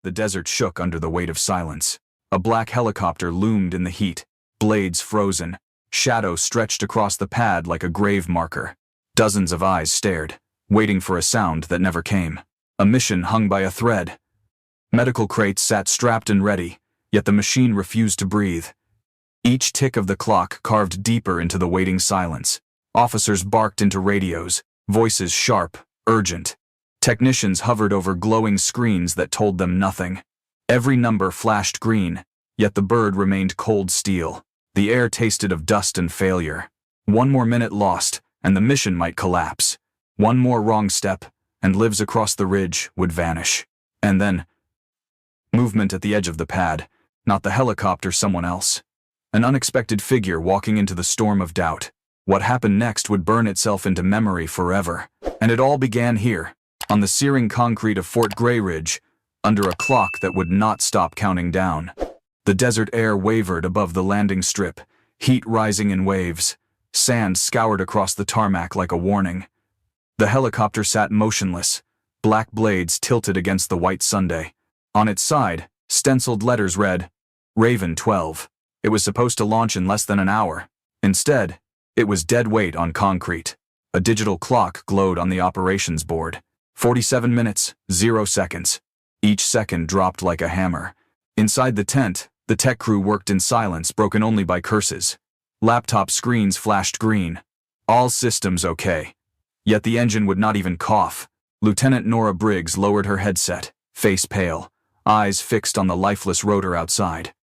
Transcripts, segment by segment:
The desert shook under the weight of silence. A black helicopter loomed in the heat, blades frozen, shadow stretched across the pad like a grave marker. Dozens of eyes stared, waiting for a sound that never came. A mission hung by a thread. Medical crates sat strapped and ready, yet the machine refused to breathe. Each tick of the clock carved deeper into the waiting silence. Officers barked into radios, voices sharp, urgent. Technicians hovered over glowing screens that told them nothing. Every number flashed green, yet the bird remained cold steel. The air tasted of dust and failure. One more minute lost, and the mission might collapse. One more wrong step, and lives across the ridge would vanish. And then, movement at the edge of the pad, not the helicopter, someone else. An unexpected figure walking into the storm of doubt. What happened next would burn itself into memory forever. And it all began here, on the searing concrete of Fort Gray Ridge, under a clock that would not stop counting down. The desert air wavered above the landing strip, heat rising in waves. Sand scoured across the tarmac like a warning. The helicopter sat motionless, black blades tilted against the white Sunday. On its side, stenciled letters read, Raven 12. It was supposed to launch in less than an hour. Instead, it was dead weight on concrete. A digital clock glowed on the operations board. 47 minutes, 0 seconds. Each second dropped like a hammer. Inside the tent, the tech crew worked in silence, broken only by curses. Laptop screens flashed green. All systems okay. Yet the engine would not even cough. Lieutenant Nora Briggs lowered her headset, face pale, eyes fixed on the lifeless rotor outside.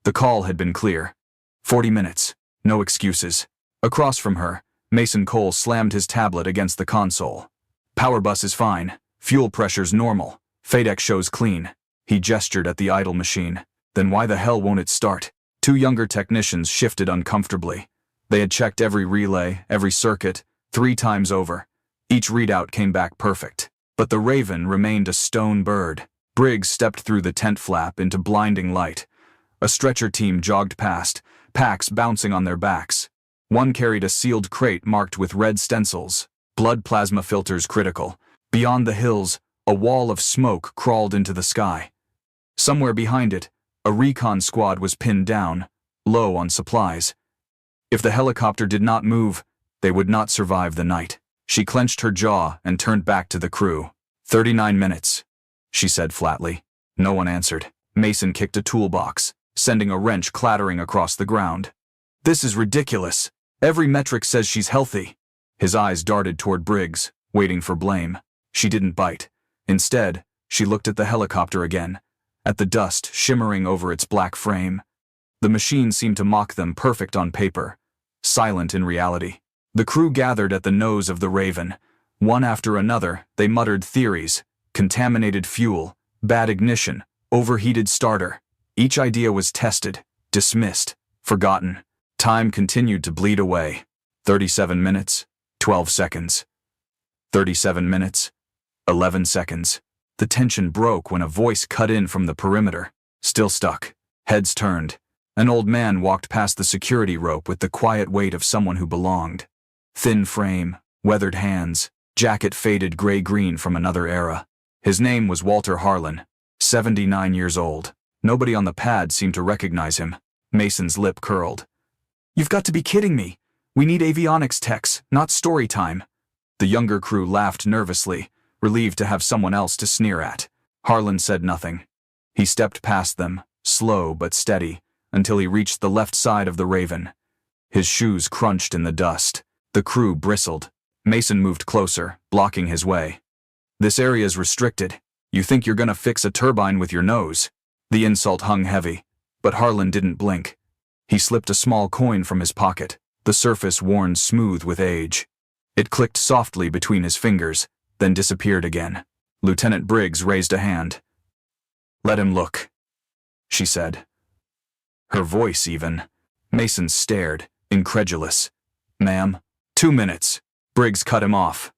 The call had been clear. 40 minutes. No excuses. Across from her, Mason Cole slammed his tablet against the console. Power bus is fine. Fuel pressure's normal. FADEC shows clean. He gestured at the idle machine. Then why the hell won't it start? Two younger technicians shifted uncomfortably. They had checked every relay, every circuit, 3 times over. Each readout came back perfect. But the Raven remained a stone bird. Briggs stepped through the tent flap into blinding light. A stretcher team jogged past, packs bouncing on their backs. One carried a sealed crate marked with red stencils. Blood plasma filters critical. Beyond the hills, a wall of smoke crawled into the sky. Somewhere behind it, a recon squad was pinned down, low on supplies. If the helicopter did not move, they would not survive the night. She clenched her jaw and turned back to the crew. 39 minutes, she said flatly. No one answered. Mason kicked a toolbox, sending a wrench clattering across the ground. This is ridiculous. Every metric says she's healthy. His eyes darted toward Briggs, waiting for blame. She didn't bite. Instead, she looked at the helicopter again, at the dust shimmering over its black frame. The machine seemed to mock them, perfect on paper, silent in reality. The crew gathered at the nose of the Raven. One after another, they muttered theories: contaminated fuel, bad ignition, overheated starter. Each idea was tested, dismissed, forgotten. Time continued to bleed away. 37 minutes, 12 seconds. 37 minutes, 11 seconds. The tension broke when a voice cut in from the perimeter. Still stuck. Heads turned. An old man walked past the security rope with the quiet weight of someone who belonged. Thin frame, weathered hands, jacket faded gray-green from another era. His name was Walter Harlan, 79 years old. Nobody on the pad seemed to recognize him. Mason's lip curled. You've got to be kidding me. We need avionics techs, not story time. The younger crew laughed nervously, relieved to have someone else to sneer at. Harlan said nothing. He stepped past them, slow but steady, until he reached the left side of the Raven. His shoes crunched in the dust. The crew bristled. Mason moved closer, blocking his way. This area's restricted. You think you're gonna fix a turbine with your nose? The insult hung heavy, but Harlan didn't blink. He slipped a small coin from his pocket, the surface worn smooth with age. It clicked softly between his fingers, then disappeared again. Lieutenant Briggs raised a hand. Let him look, she said. Her voice even. Mason stared, incredulous. Ma'am, 2 minutes. Briggs cut him off.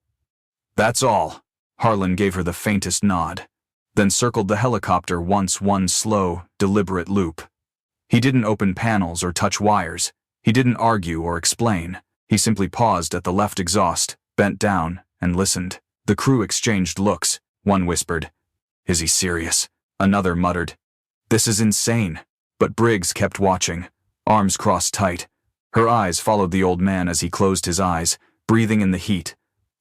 That's all. Harlan gave her the faintest nod, then circled the helicopter once, one slow, deliberate loop. He didn't open panels or touch wires. He didn't argue or explain. He simply paused at the left exhaust, bent down, and listened. The crew exchanged looks. One whispered, "Is he serious?" Another muttered, "This is insane." But Briggs kept watching, arms crossed tight. Her eyes followed the old man as he closed his eyes, breathing in the heat,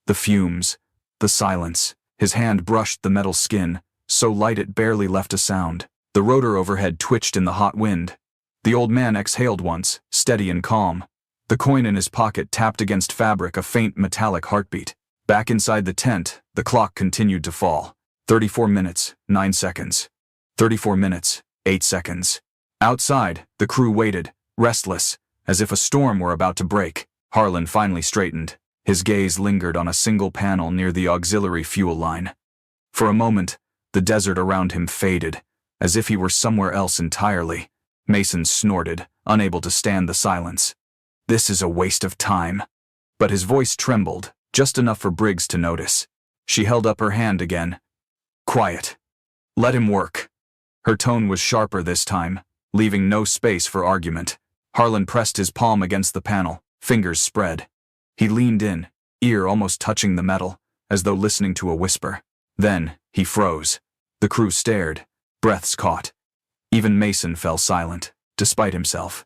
the fumes, the silence. His hand brushed the metal skin, so light it barely left a sound. The rotor overhead twitched in the hot wind. The old man exhaled once, steady and calm. The coin in his pocket tapped against fabric, a faint metallic heartbeat. Back inside the tent, the clock continued to fall. 34 minutes, 9 seconds. 34 minutes, 8 seconds. Outside, the crew waited, restless, as if a storm were about to break. Harlan finally straightened. His gaze lingered on a single panel near the auxiliary fuel line. For a moment, the desert around him faded, as if he were somewhere else entirely. Mason snorted, unable to stand the silence. "This is a waste of time." But his voice trembled, just enough for Briggs to notice. She held up her hand again. "Quiet. Let him work." Her tone was sharper this time, leaving no space for argument. Harlan pressed his palm against the panel, fingers spread. He leaned in, ear almost touching the metal, as though listening to a whisper. Then, he froze. The crew stared, breaths caught. Even Mason fell silent, despite himself.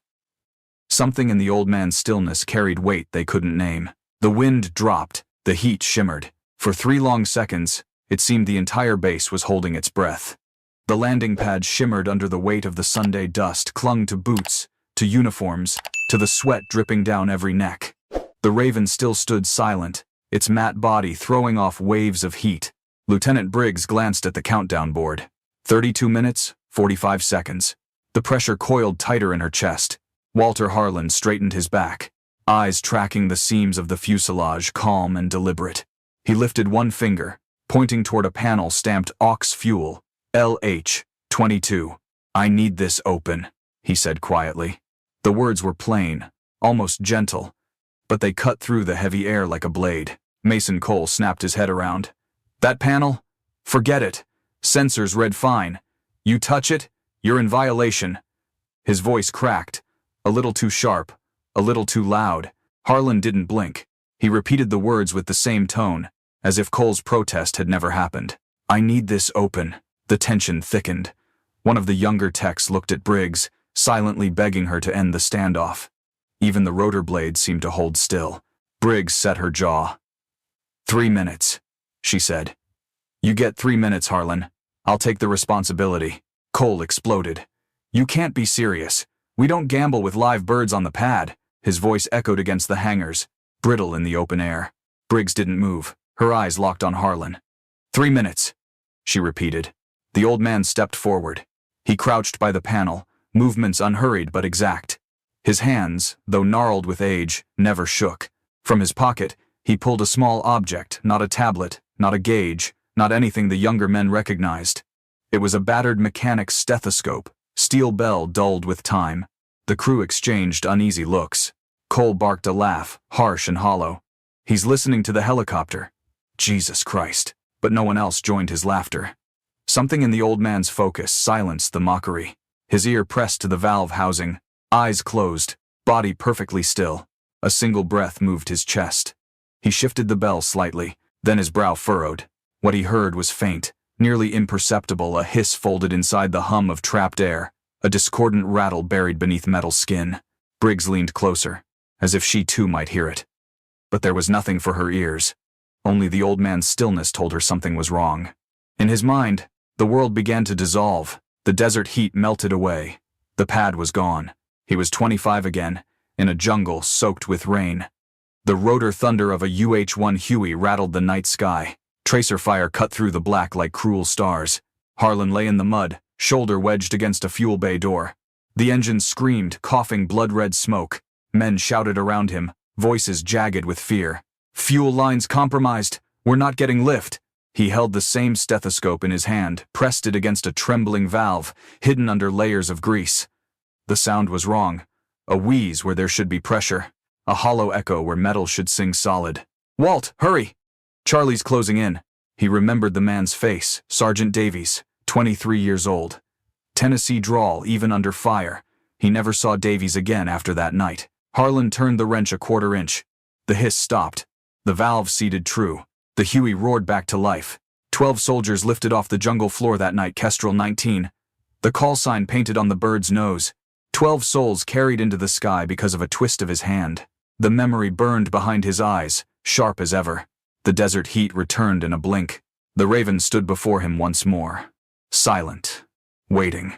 Something in the old man's stillness carried weight they couldn't name. The wind dropped, the heat shimmered. For 3 long seconds, it seemed the entire base was holding its breath. The landing pad shimmered under the weight of the Sunday dust, clung to boots, to uniforms, to the sweat dripping down every neck. The Raven still stood silent, its matte body throwing off waves of heat. Lieutenant Briggs glanced at the countdown board. 32 minutes, 45 seconds. The pressure coiled tighter in her chest. Walter Harlan straightened his back, eyes tracking the seams of the fuselage, calm and deliberate. He lifted one finger, pointing toward a panel stamped Aux Fuel, LH-22. "I need this open," he said quietly. The words were plain, almost gentle, but they cut through the heavy air like a blade. Mason Cole snapped his head around. "That panel? Forget it. Sensors read fine. You touch it, you're in violation." His voice cracked, a little too sharp, a little too loud. Harlan didn't blink. He repeated the words with the same tone, as if Cole's protest had never happened. "I need this open." The tension thickened. One of the younger techs looked at Briggs, silently begging her to end the standoff. Even the rotor blades seemed to hold still. Briggs set her jaw. 3 minutes, she said. "You get 3 minutes, Harlan. I'll take the responsibility." Cole exploded. "You can't be serious. We don't gamble with live birds on the pad." His voice echoed against the hangars, brittle in the open air. Briggs didn't move, her eyes locked on Harlan. 3 minutes, she repeated. The old man stepped forward. He crouched by the panel, movements unhurried but exact. His hands, though gnarled with age, never shook. From his pocket, he pulled a small object, not a tablet, not a gauge, not anything the younger men recognized. It was a battered mechanic's stethoscope, steel bell dulled with time. The crew exchanged uneasy looks. Cole barked a laugh, harsh and hollow. "He's listening to the helicopter." Jesus Christ. But no one else joined his laughter. Something in the old man's focus silenced the mockery. His ear pressed to the valve housing, eyes closed, body perfectly still. A single breath moved his chest. He shifted the bell slightly, then his brow furrowed. What he heard was faint, nearly imperceptible, a hiss folded inside the hum of trapped air, a discordant rattle buried beneath metal skin. Briggs leaned closer, as if she too might hear it. But there was nothing for her ears. Only the old man's stillness told her something was wrong. In his mind, the world began to dissolve. The desert heat melted away. The pad was gone. He was 25 again, in a jungle soaked with rain. The rotor thunder of a UH-1 Huey rattled the night sky. Tracer fire cut through the black like cruel stars. Harlan lay in the mud, shoulder wedged against a fuel bay door. The engine screamed, coughing blood-red smoke. Men shouted around him, voices jagged with fear. "Fuel lines compromised. We're not getting lift." He held the same stethoscope in his hand, pressed it against a trembling valve, hidden under layers of grease. The sound was wrong. A wheeze where there should be pressure. A hollow echo where metal should sing solid. "Walt, hurry!" Charlie's closing in. He remembered the man's face, Sergeant Davies, 23 years old. Tennessee drawl even under fire. He never saw Davies again after that night. Harlan turned the wrench a quarter inch. The hiss stopped. The valve seated true. The Huey roared back to life. 12 soldiers lifted off the jungle floor that night, Kestrel 19. The call sign painted on the bird's nose. 12 souls carried into the sky because of a twist of his hand. The memory burned behind his eyes, sharp as ever. The desert heat returned in a blink. The raven stood before him once more. Silent. Waiting.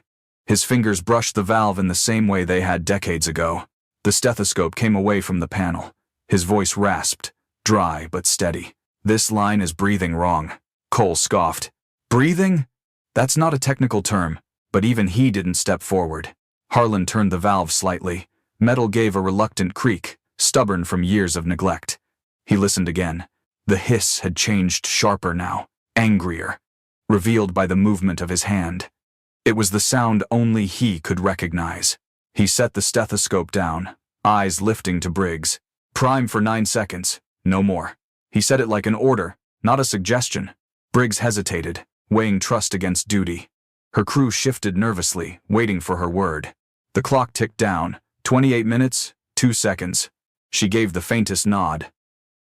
His fingers brushed the valve in the same way they had decades ago. The stethoscope came away from the panel. His voice rasped, dry but steady. "This line is breathing wrong." Cole scoffed. "Breathing? That's not a technical term," but even he didn't step forward. Harlan turned the valve slightly. Metal gave a reluctant creak, stubborn from years of neglect. He listened again. The hiss had changed sharper now, angrier, revealed by the movement of his hand. It was the sound only he could recognize. He set the stethoscope down, eyes lifting to Briggs. "Prime for 9 seconds, no more." He said it like an order, not a suggestion. Briggs hesitated, weighing trust against duty. Her crew shifted nervously, waiting for her word. The clock ticked down, 28 minutes, 2 seconds. She gave the faintest nod.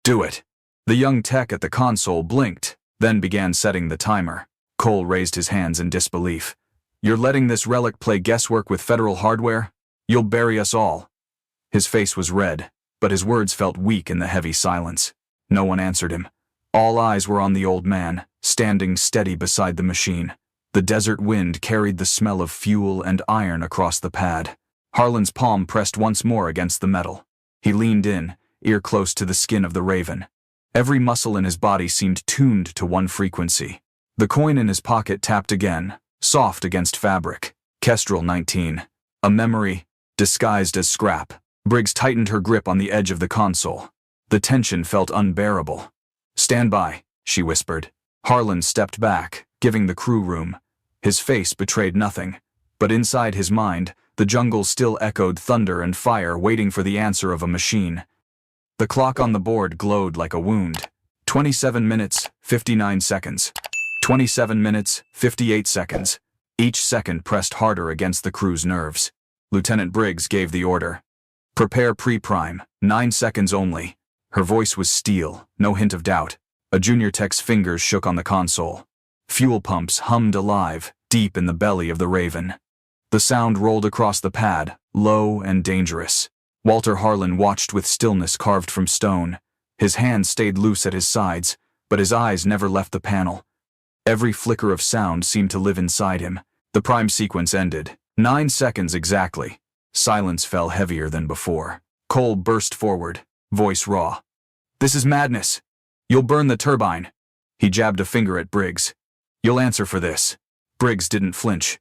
"Do it." The young tech at the console blinked, then began setting the timer. Cole raised his hands in disbelief. "You're letting this relic play guesswork with federal hardware? You'll bury us all." His face was red, but his words felt weak in the heavy silence. No one answered him. All eyes were on the old man, standing steady beside the machine. The desert wind carried the smell of fuel and iron across the pad. Harlan's palm pressed once more against the metal. He leaned in, ear close to the skin of the raven. Every muscle in his body seemed tuned to one frequency. The coin in his pocket tapped again, soft against fabric. Kestrel 19. A memory, disguised as scrap. Briggs tightened her grip on the edge of the console. The tension felt unbearable. "Stand by," she whispered. Harlan stepped back, giving the crew room. His face betrayed nothing, but inside his mind, the jungle still echoed thunder and fire waiting for the answer of a machine. The clock on the board glowed like a wound. 27 minutes, 59 seconds. 27 minutes, 58 seconds. Each second pressed harder against the crew's nerves. Lieutenant Briggs gave the order. "Prepare pre-prime, 9 seconds only." Her voice was steel, no hint of doubt. A junior tech's fingers shook on the console. Fuel pumps hummed alive, deep in the belly of the raven. The sound rolled across the pad, low and dangerous. Walter Harlan watched with stillness carved from stone. His hands stayed loose at his sides, but his eyes never left the panel. Every flicker of sound seemed to live inside him. The prime sequence ended. 9 seconds exactly. Silence fell heavier than before. Cole burst forward, voice raw. "This is madness. You'll burn the turbine." He jabbed a finger at Briggs. "You'll answer for this." Briggs didn't flinch.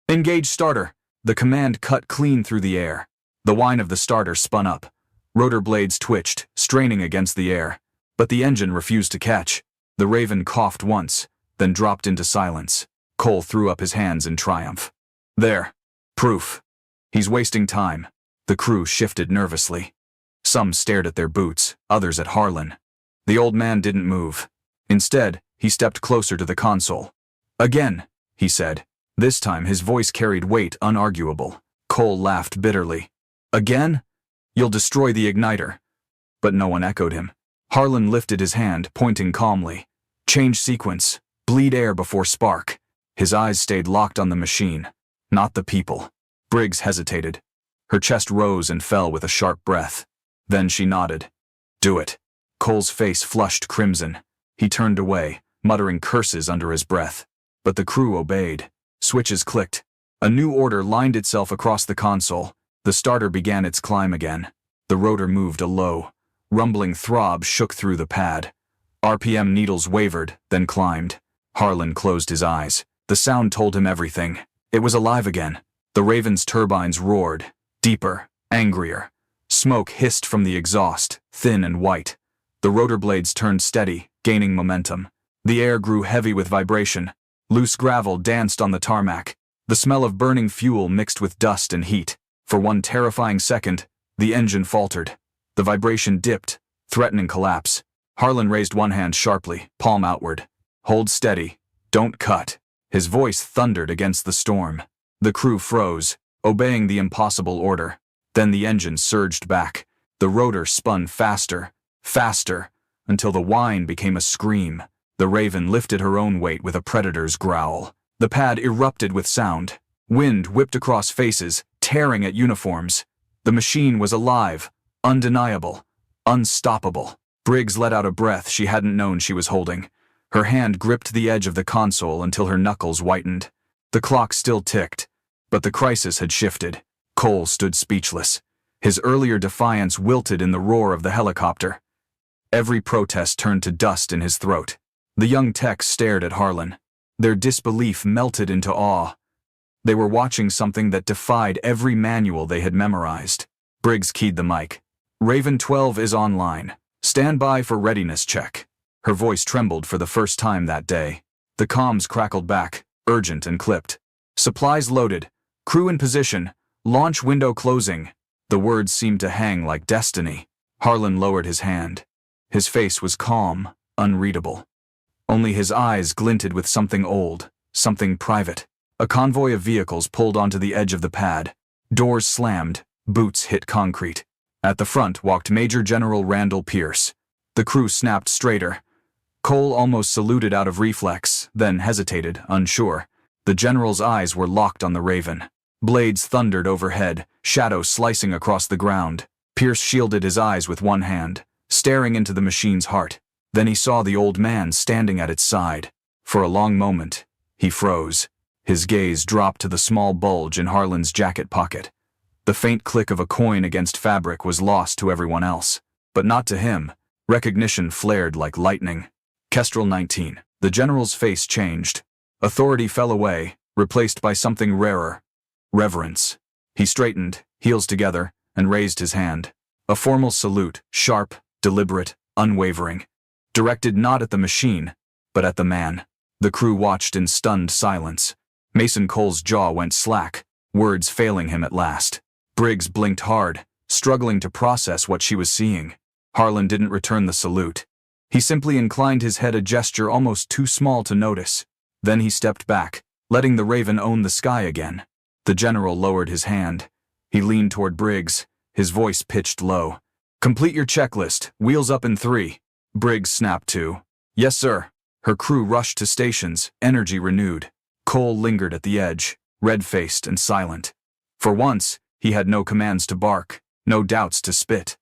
"Engage starter." The command cut clean through the air. The whine of the starter spun up. Rotor blades twitched, straining against the air. But the engine refused to catch. The raven coughed once, then dropped into silence. Cole threw up his hands in triumph. "There. Proof." "He's wasting time." The crew shifted nervously. Some stared at their boots, others at Harlan. The old man didn't move. Instead, he stepped closer to the console. "Again," he said. This time his voice carried weight unarguable. Cole laughed bitterly. "Again? You'll destroy the igniter." But no one echoed him. Harlan lifted his hand, pointing calmly. "Change sequence. Bleed air before spark." His eyes stayed locked on the machine, not the people. Briggs hesitated. Her chest rose and fell with a sharp breath. Then she nodded. "Do it." Cole's face flushed crimson. He turned away, muttering curses under his breath. But the crew obeyed. Switches clicked. A new order lined itself across the console. The starter began its climb again. The rotor moved a low, rumbling throb shook through the pad. RPM needles wavered, then climbed. Harlan closed his eyes. The sound told him everything. It was alive again. The raven's turbines roared, deeper, angrier. Smoke hissed from the exhaust, thin and white. The rotor blades turned steady, gaining momentum. The air grew heavy with vibration. Loose gravel danced on the tarmac. The smell of burning fuel mixed with dust and heat. For one terrifying second, the engine faltered. The vibration dipped, threatening collapse. Harlan raised one hand sharply, palm outward. "Hold steady. Don't cut." His voice thundered against the storm. The crew froze, obeying the impossible order. Then the engine surged back. The rotor spun faster, faster, until the whine became a scream. The Raven lifted her own weight with a predator's growl. The pad erupted with sound. Wind whipped across faces, tearing at uniforms. The machine was alive, undeniable, unstoppable. Briggs let out a breath she hadn't known she was holding. Her hand gripped the edge of the console until her knuckles whitened. The clock still ticked, but the crisis had shifted. Cole stood speechless. His earlier defiance wilted in the roar of the helicopter. Every protest turned to dust in his throat. The young techs stared at Harlan. Their disbelief melted into awe. They were watching something that defied every manual they had memorized. Briggs keyed the mic. "Raven 12 is online. Stand by for readiness check." Her voice trembled for the first time that day. The comms crackled back, urgent and clipped. "Supplies loaded. Crew in position. Launch window closing." The words seemed to hang like destiny. Harlan lowered his hand. His face was calm, unreadable. Only his eyes glinted with something old, something private. A convoy of vehicles pulled onto the edge of the pad. Doors slammed, boots hit concrete. At the front walked Major General Randall Pierce. The crew snapped straighter. Cole almost saluted out of reflex, then hesitated, unsure. The general's eyes were locked on the Raven. Blades thundered overhead, shadows slicing across the ground. Pierce shielded his eyes with one hand, staring into the machine's heart. Then he saw the old man standing at its side. For a long moment, he froze. His gaze dropped to the small bulge in Harlan's jacket pocket. The faint click of a coin against fabric was lost to everyone else, but not to him. Recognition flared like lightning. Kestrel 19. The general's face changed. Authority fell away, replaced by something rarer. Reverence. He straightened, heels together, and raised his hand. A formal salute, sharp, deliberate, unwavering. Directed not at the machine, but at the man. The crew watched in stunned silence. Mason Cole's jaw went slack, words failing him at last. Briggs blinked hard, struggling to process what she was seeing. Harlan didn't return the salute. He simply inclined his head, a gesture almost too small to notice. Then he stepped back, letting the Raven own the sky again. The general lowered his hand. He leaned toward Briggs, his voice pitched low. "Complete your checklist, wheels up in 3. Briggs snapped to. "Yes, sir." Her crew rushed to stations, energy renewed. Cole lingered at the edge, red-faced and silent. For once, he had no commands to bark, no doubts to spit.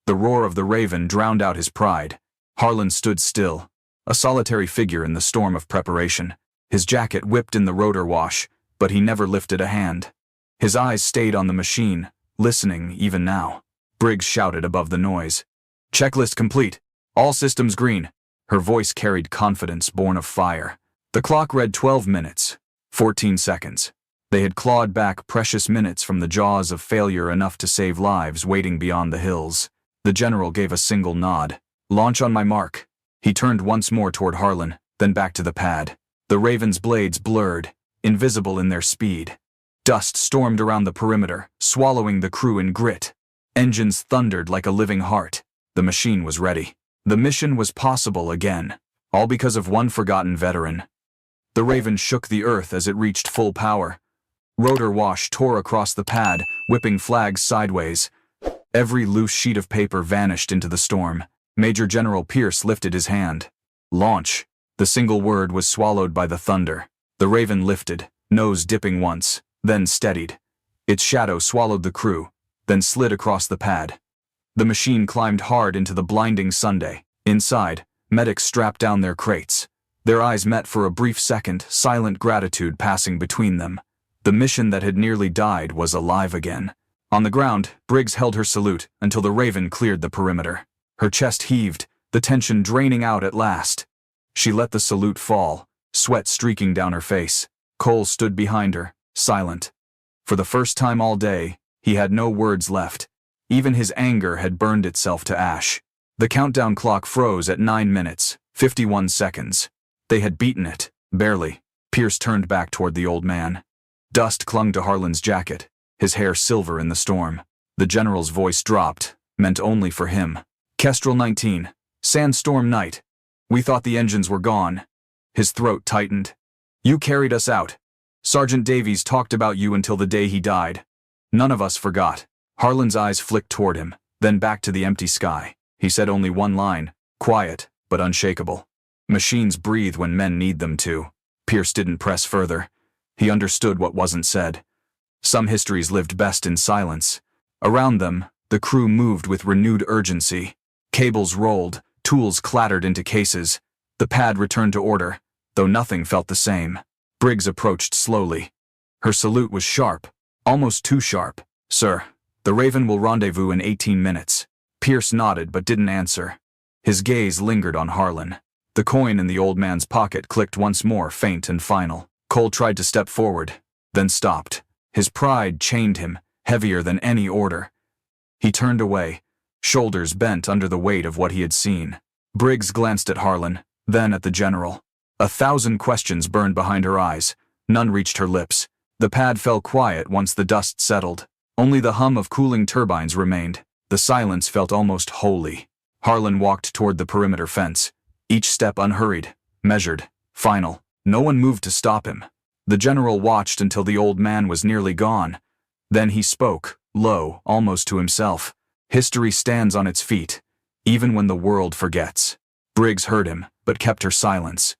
The roar of the Raven drowned out his pride. Harlan stood still, a solitary figure in the storm of preparation. His jacket whipped in the rotor wash, but he never lifted a hand. His eyes stayed on the machine, listening even now. Briggs shouted above the noise. "Checklist complete. All systems green." Her voice carried confidence born of fire. The clock read 12 minutes, 14 seconds. They had clawed back precious minutes from the jaws of failure, enough to save lives waiting beyond the hills. The general gave a single nod. "Launch on my mark." He turned once more toward Harlan, then back to the pad. The Raven's blades blurred, invisible in their speed. Dust stormed around the perimeter, swallowing the crew in grit. Engines thundered like a living heart. The machine was ready. The mission was possible again, all because of one forgotten veteran. The Raven shook the earth as it reached full power. Rotor wash tore across the pad, whipping flags sideways. Every loose sheet of paper vanished into the storm. Major General Pierce lifted his hand. "Launch." The single word was swallowed by the thunder. The Raven lifted, nose dipping once, then steadied. Its shadow swallowed the crew, then slid across the pad. The machine climbed hard into the blinding Sunday. Inside, medics strapped down their crates. Their eyes met for a brief second, silent gratitude passing between them. The mission that had nearly died was alive again. On the ground, Briggs held her salute until the Raven cleared the perimeter. Her chest heaved, the tension draining out at last. She let the salute fall, sweat streaking down her face. Cole stood behind her, silent. For the first time all day, he had no words left. Even his anger had burned itself to ash. The countdown clock froze at 9 minutes, 51 seconds. They had beaten it, barely. Pierce turned back toward the old man. Dust clung to Harlan's jacket, his hair silver in the storm. The general's voice dropped, meant only for him. "Kestrel 19, sandstorm night. We thought the engines were gone." His throat tightened. "You carried us out. Sergeant Davies talked about you until the day he died. None of us forgot." Harlan's eyes flicked toward him, then back to the empty sky. He said only one line, quiet but unshakable. Machines breathe when men need them to. Pierce didn't press further. He understood what wasn't said. Some histories lived best in silence. Around them, the crew moved with renewed urgency. Cables rolled, tools clattered into cases. The pad returned to order, though nothing felt the same. Briggs approached slowly. Her salute was sharp, almost too sharp. "Sir, the Raven will rendezvous in 18 minutes. Pierce nodded but didn't answer. His gaze lingered on Harlan. The coin in the old man's pocket clicked once more, faint and final. Cole tried to step forward, then stopped. His pride chained him, heavier than any order. He turned away, shoulders bent under the weight of what he had seen. Briggs glanced at Harlan, then at the general. 1,000 questions burned behind her eyes. None reached her lips. The pad fell quiet once the dust settled. Only the hum of cooling turbines remained. The silence felt almost holy. Harlan walked toward the perimeter fence, each step unhurried, measured, final. No one moved to stop him. The general watched until the old man was nearly gone. Then he spoke, low, almost to himself. "History stands on its feet, even when the world forgets." Briggs heard him, but kept her silence.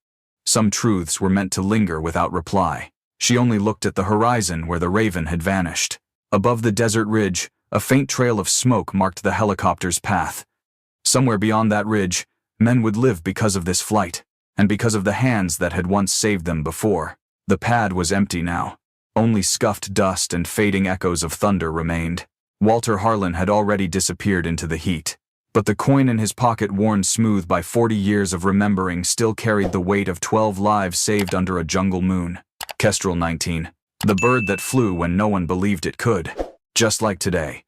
Some truths were meant to linger without reply. She only looked at the horizon where the Raven had vanished. Above the desert ridge, a faint trail of smoke marked the helicopter's path. Somewhere beyond that ridge, men would live because of this flight, and because of the hands that had once saved them before. The pad was empty now. Only scuffed dust and fading echoes of thunder remained. Walter Harlan had already disappeared into the heat. But the coin in his pocket, worn smooth by 40 years of remembering, still carried the weight of 12 lives saved under a jungle moon. Kestrel 19. The bird that flew when no one believed it could. Just like today,